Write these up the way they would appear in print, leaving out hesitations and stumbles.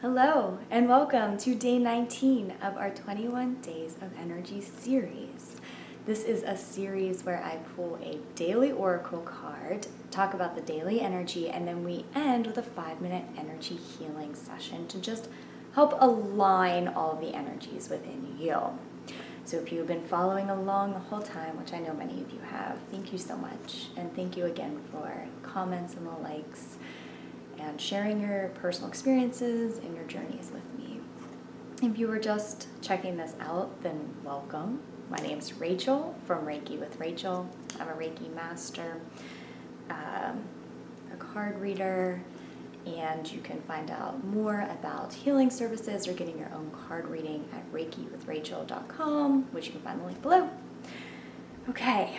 Hello and welcome to day 19 of our 21 Days of Energy series. This is a series where I pull a daily oracle card, talk about the daily energy, and then we end with a 5-minute energy healing session to just help align all of the energies within you. So if you've been following along the whole time, which I know many of you have, thank you so much. And thank you again for comments and the likes and sharing your personal experiences and your journeys with me. If you were just checking this out, then welcome. My name's Rachael from Reiki with Rachael. I'm a Reiki master, a card reader, and you can find out more about healing services or getting your own card reading at reikiwithrachael.com, which you can find the link below. Okay,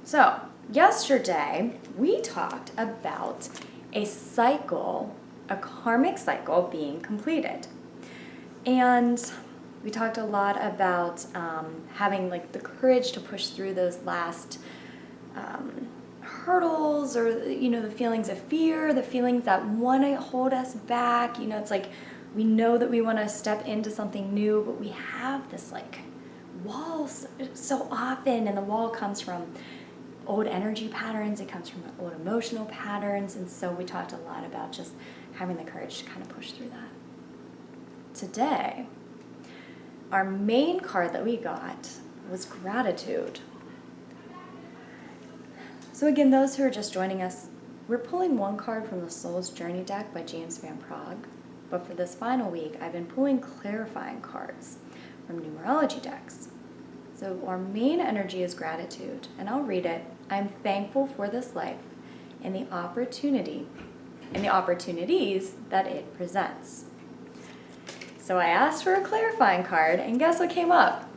so yesterday we talked about a cycle, a karmic cycle being completed. And we talked a lot about having like the courage to push through those last hurdles, or the feelings of fear, the feelings that want to hold us back. It's like we know that we want to step into something new, but we have this like wall so often, and the wall comes from old energy patterns, it comes from old emotional patterns, and so we talked a lot about just having the courage to kind of push through that. Today, our main card that we got was gratitude. So again, those who are just joining us, we're pulling one card from the Soul's Journey deck by James Van Praagh, but for this final week, I've been pulling clarifying cards from numerology decks. So our main energy is gratitude, and I'll read it. I'm thankful for this life and the opportunities that it presents. So I asked for a clarifying card, and guess what came up?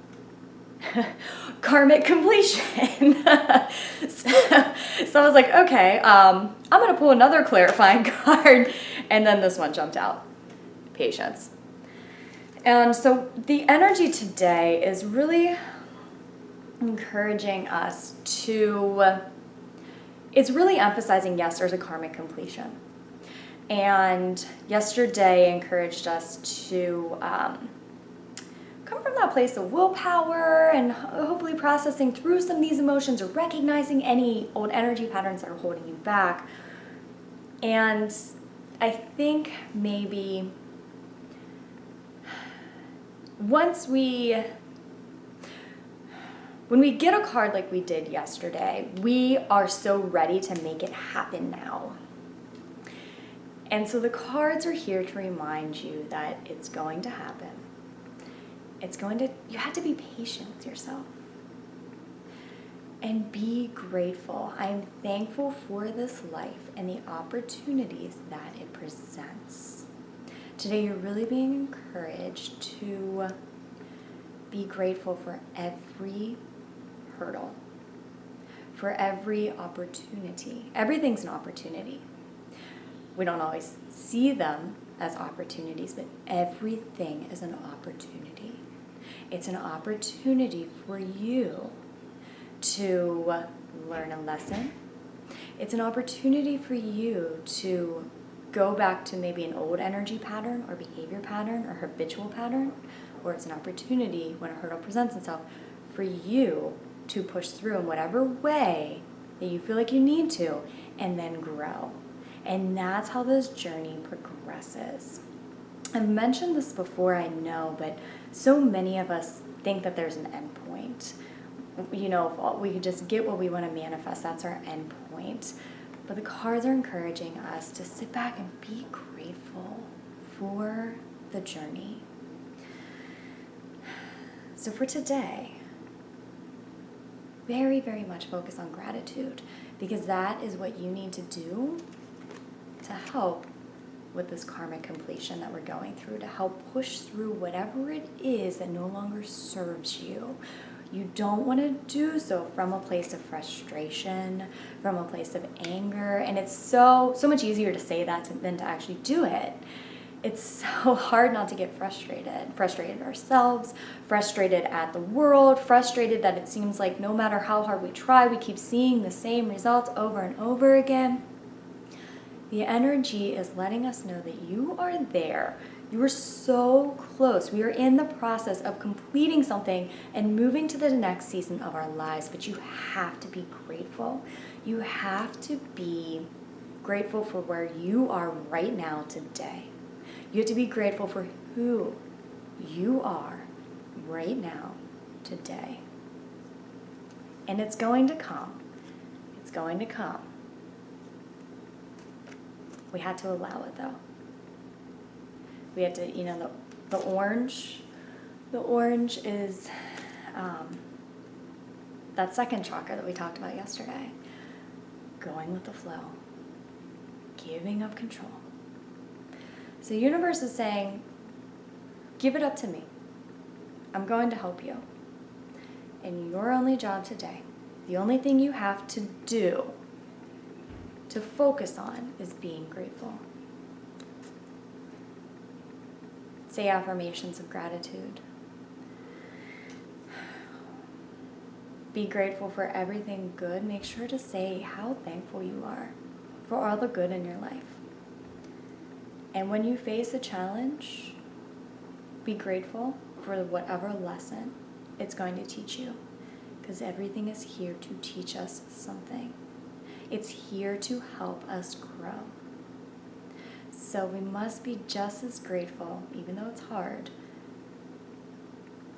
Karmic completion. So I was like, okay, I'm going to pull another clarifying card, and then this one jumped out. Patience. And so the energy today is really encouraging us it's really emphasizing, yes, there's a karmic completion. And yesterday encouraged us to come from that place of willpower and hopefully processing through some of these emotions or recognizing any old energy patterns that are holding you back. And I think maybe when we get a card like we did yesterday, we are so ready to make it happen now. And so the cards are here to remind you that it's going to happen. You have to be patient with yourself. And be grateful. I am thankful for this life and the opportunities that it presents. Today you're really being encouraged to be grateful for every hurdle, for every opportunity. Everything's an opportunity. We don't always see them as opportunities, but everything is an opportunity. It's an opportunity for you to learn a lesson. It's an opportunity for you to go back to maybe an old energy pattern or behavior pattern or habitual pattern, or it's an opportunity when a hurdle presents itself for you to push through in whatever way that you feel like you need to, and then grow. And that's how this journey progresses. I've mentioned this before, I know, but so many of us think that there's an end point. If we could just get what we want to manifest, that's our end point. But the cards are encouraging us to sit back and be grateful for the journey. So for today, very, very much focus on gratitude, because that is what you need to do to help with this karmic completion that we're going through, to help push through whatever it is that no longer serves you. You don't want to do so from a place of frustration, from a place of anger, and it's so much easier to say that than to actually do it. It's so hard not to get frustrated ourselves, frustrated at the world, frustrated that it seems like no matter how hard we try, we keep seeing the same results over and over again. The energy is letting us know that you are there You are so close. We are in the process of completing something and moving to the next season of our lives, but you have to be grateful. You have to be grateful for where you are right now today. You have to be grateful for who you are right now today. And it's going to come. It's going to come. We had to allow it though. We had to, the orange is that second chakra that we talked about yesterday. Going with the flow. Giving up control. So the universe is saying, give it up to me. I'm going to help you. And your only job today, the only thing you have to do to focus on is being grateful. Say affirmations of gratitude. Be grateful for everything good. Make sure to say how thankful you are for all the good in your life. And when you face a challenge, be grateful for whatever lesson it's going to teach you, because everything is here to teach us something. It's here to help us grow. So we must be just as grateful, even though it's hard.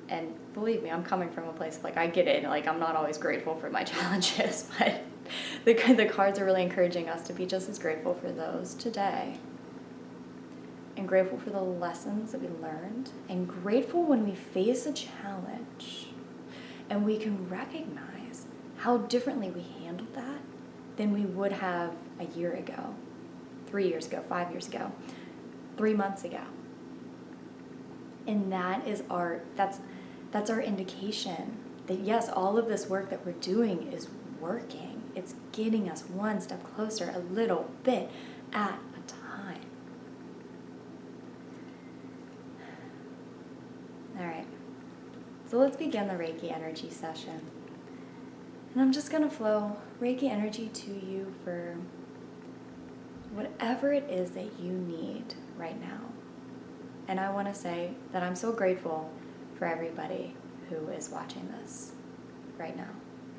And believe me, I'm coming from a place of I get it. I'm not always grateful for my challenges, but the cards are really encouraging us to be just as grateful for those today. And grateful for the lessons that we learned. And grateful when we face a challenge and we can recognize how differently we handled that than we would have a year ago, 3 years ago, 5 years ago, 3 months ago. And that's our indication that yes, all of this work that we're doing is working. It's getting us one step closer, a little bit at a time. All right, so let's begin the Reiki energy session. And I'm just going to flow Reiki energy to you for whatever it is that you need right now. And I want to say that I'm so grateful for everybody who is watching this right now.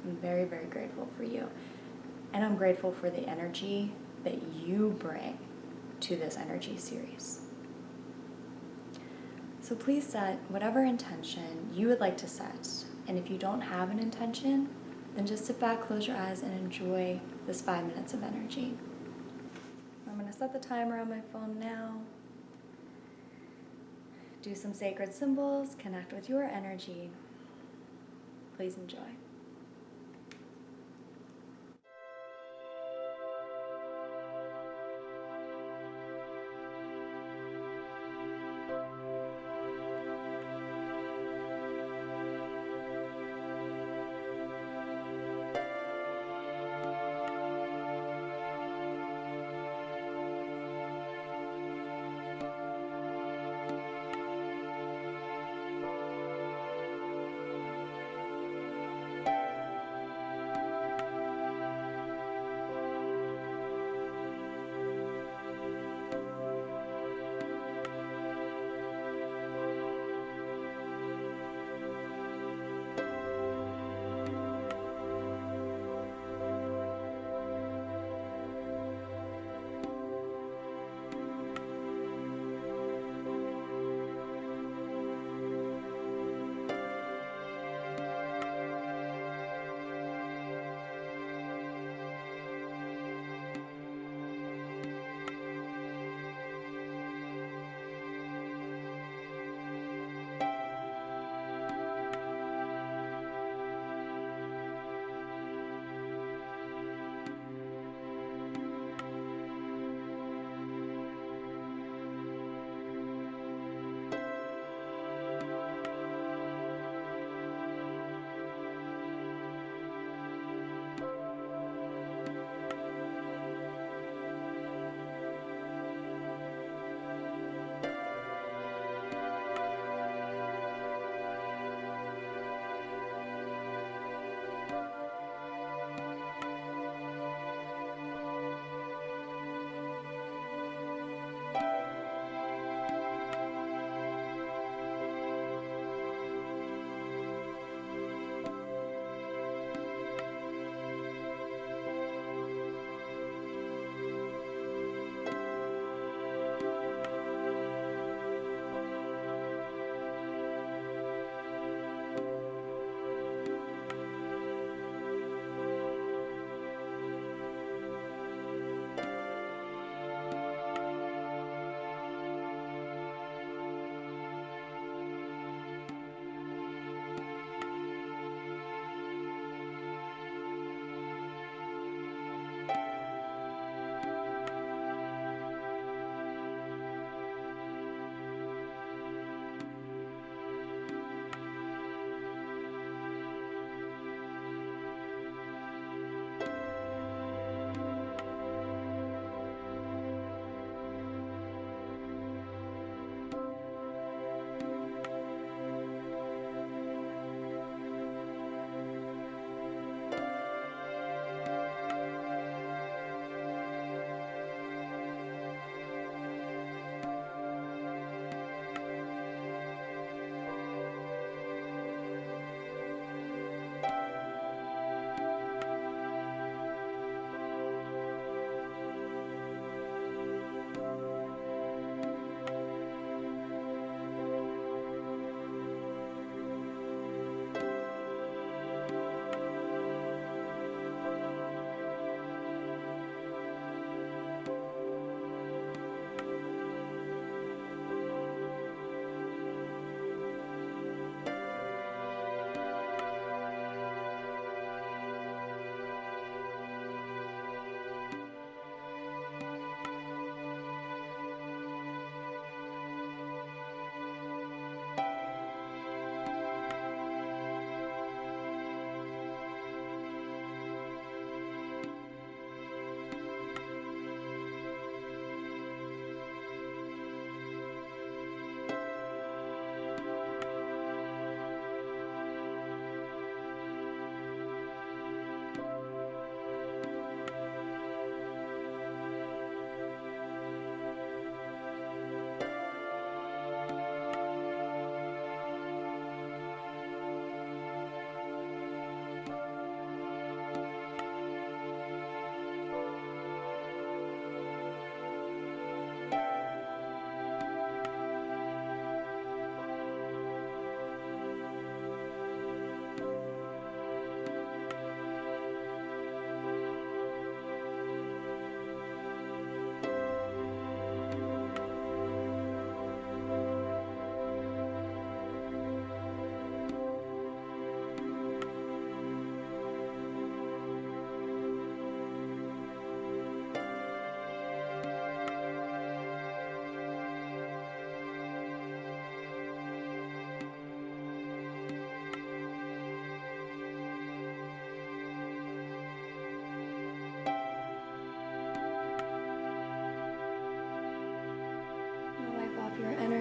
I'm very, very grateful for you. And I'm grateful for the energy that you bring to this energy series. So please set whatever intention you would like to set. And if you don't have an intention, then just sit back, close your eyes, and enjoy this 5 minutes of energy. I'm going to set the timer on my phone now. Do some sacred symbols, connect with your energy. Please enjoy.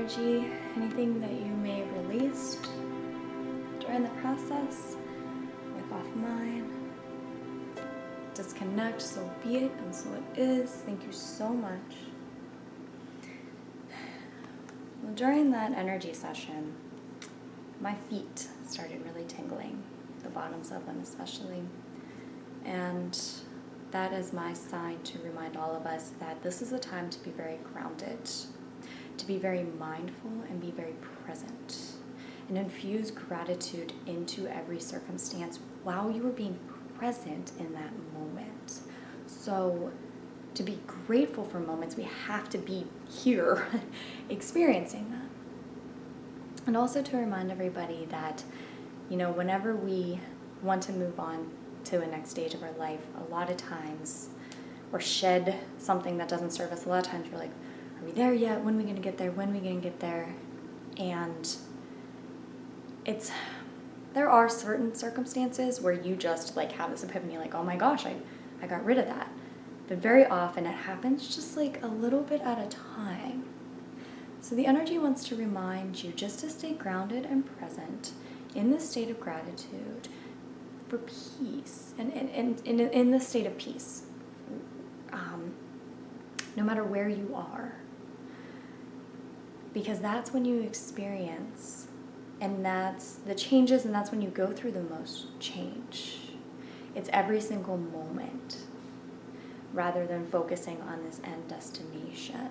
energy, anything that you may have released during the process, wipe off mine. Disconnect, so be it, and so it is. Thank you so much. Well, during that energy session, my feet started really tingling, the bottoms of them especially. And that is my sign to remind all of us that this is a time to be very grounded, to be very mindful and be very present, and infuse gratitude into every circumstance while you are being present in that moment. So to be grateful for moments, we have to be here experiencing them. And also to remind everybody that, whenever we want to move on to a next stage of our life, a lot of times, or shed something that doesn't serve us, a lot of times we're like, are we there yet? When are we going to get there? When are we going to get there? And there are certain circumstances where you just have this epiphany, oh my gosh, I got rid of that. But very often it happens just a little bit at a time. So the energy wants to remind you just to stay grounded and present in this state of gratitude for peace and in this state of peace, no matter where you are. Because that's when you experience, and that's the changes, and that's when you go through the most change. It's every single moment, rather than focusing on this end destination.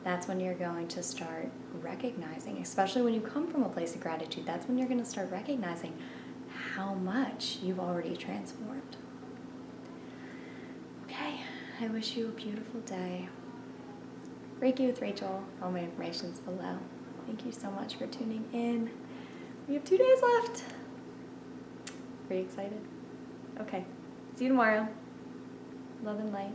That's when you're going to start recognizing, especially when you come from a place of gratitude, that's when you're going to start recognizing how much you've already transformed. Okay, I wish you a beautiful day. Reiki with Rachael. All my information is below. Thank you so much for tuning in. We have 2 days left. Pretty excited. Okay, see you tomorrow. Love and light.